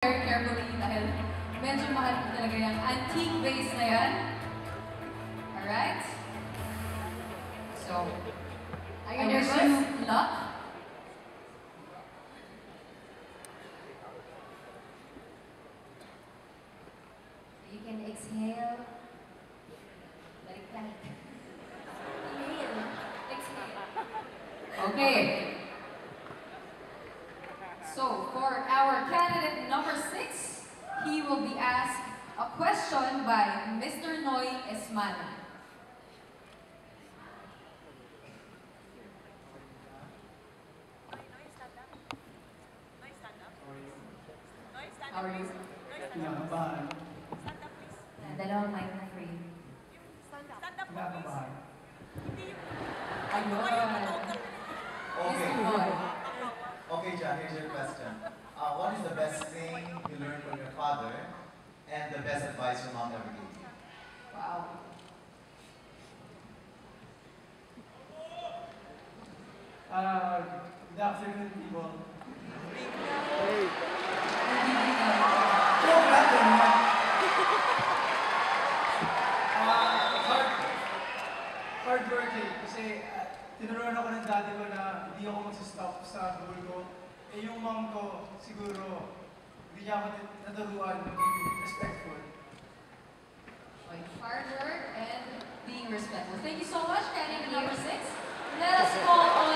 Very carefully dahil medyo mahal po talaga yung antique vase na yan. Alright? So, Are I you wish nervous? you luck. You can exhale. Balik. Inhale. Exhale. Okay. So, for our candidate number 6, he will be asked a question by Mr. Noy Esmana. How are you? Kinakabahan. Dalawang mic na free. Kinakabahan. Ayun. Okay. Mr. Noy. Okay, John, here's your question. What is the best thing you learned from your father and the best advice your mom ever gave you? Wow. Good afternoon, people. Hard working kasi tinuruan ako ng daddy ko na hindi ako magsistop sa goal ko. Eh yung mom ko, siguro, hindi niya ako naturuan maging respectful. Hard work and being respectful. Thank you so much, candidate number 6. Let us call on